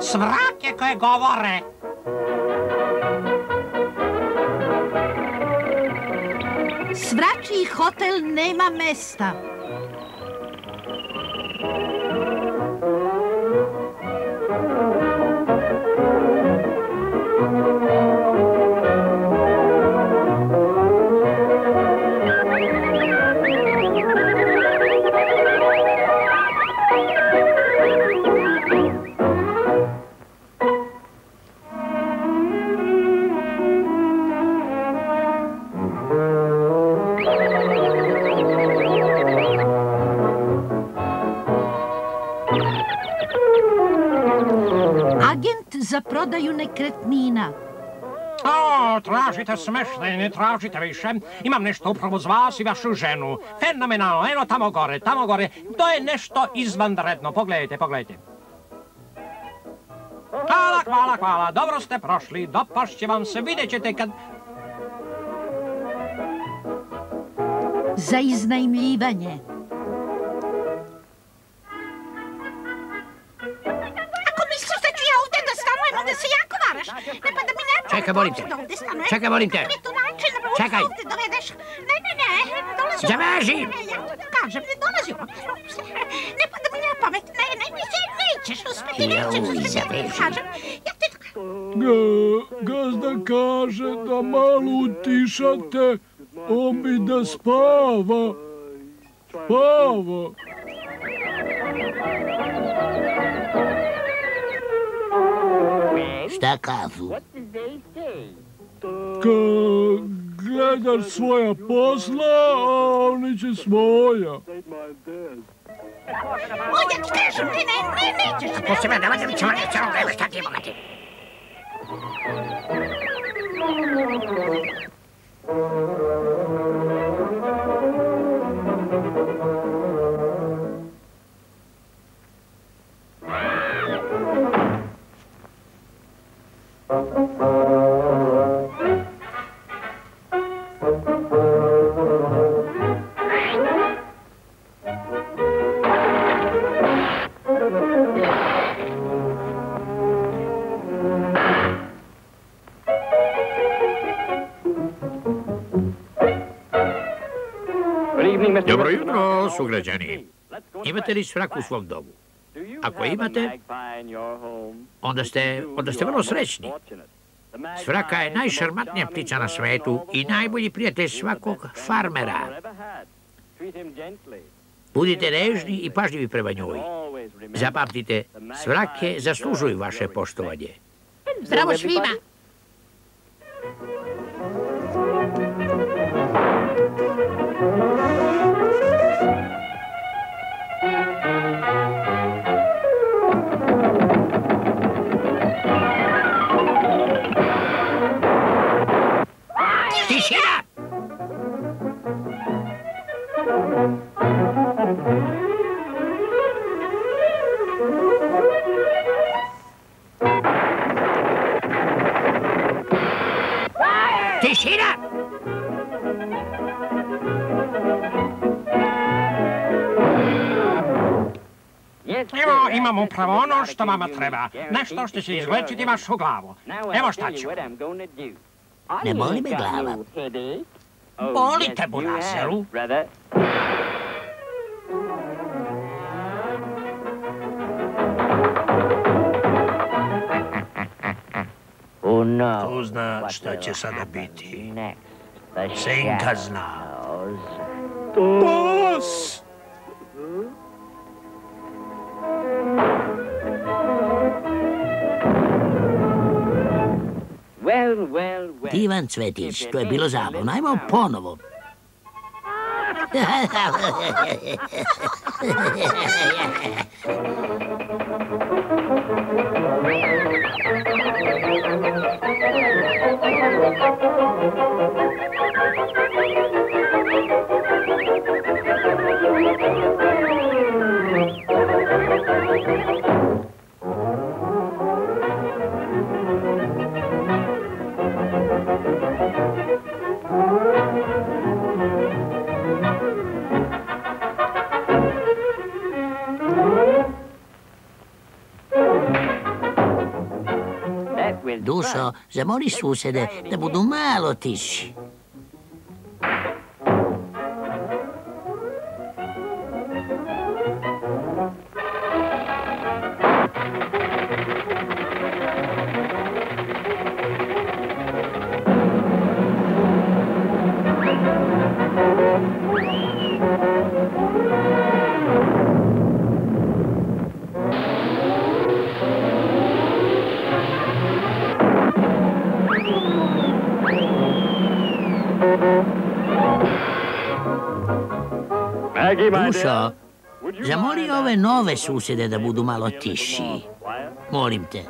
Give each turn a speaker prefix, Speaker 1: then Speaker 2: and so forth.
Speaker 1: Svrake koje govore.
Speaker 2: Svračji hotel nema mesta. Za prodaju nekretnina.
Speaker 1: O, tražite smeštaj, ne tražite više. Imam nešto upravo za vas i vašu ženu. Fenomenalno, eno tamo gore, tamo gore. To je nešto izvanredno. Pogledajte, pogledajte. Hvala, hvala, hvala. Dobro ste prošli. Dopašće vam se. Vidjet ćete kad...
Speaker 2: Za iznajmljivanje.
Speaker 3: Da se jako varaš. Ne pa da mi ne...
Speaker 4: Čekaj, molim te. Čekaj, molim te. Čekaj.
Speaker 3: Ne, dolazi.
Speaker 4: Zaveži.
Speaker 3: Ja to kažem, ne dolazi. Ne pa da mi ne pamet. Ne, nećeš uspjeti,
Speaker 4: Zaveži.
Speaker 3: Ja ti to...
Speaker 5: Gazda kaže da malo utišate, on bi da spava. Spava.
Speaker 4: Šta kažu?
Speaker 5: Gledaš svoja posla, a oni će svoja.
Speaker 3: Ja ti kažem, nećeš.
Speaker 4: Pusti me, davajte mi ćemo nećemo, evo šta ti imate. Dobro jutro, sugrađani. Imate li svraku u svom domu? Ako imate, onda ste vrlo srećni. Svraka je najšarmantnija ptica na svetu i najbolji prijatelj svakog farmera. Budite nežni i pažljivi prema njoj. Zapamtite, svrake zaslužuju vaše poštovanje.
Speaker 3: Zdravo svima.
Speaker 4: Tišina! Tišina!
Speaker 1: Evo, imam upravo ono što vama treba. Nešto što će izlečiti vašu glavu. Evo šta ću.
Speaker 4: Ne boli me glava.
Speaker 1: Boli te, burazelu.
Speaker 6: Ko zna šta će sada biti? Senka zna.
Speaker 5: Pas!
Speaker 4: Divan Cvetić, to je bilo zabavno. Ajmo ponovo.
Speaker 7: Dušo, zamoli susede da budu malo tiši. Dušo, zamoli ove nove susede da budu malo tiši. Molim te.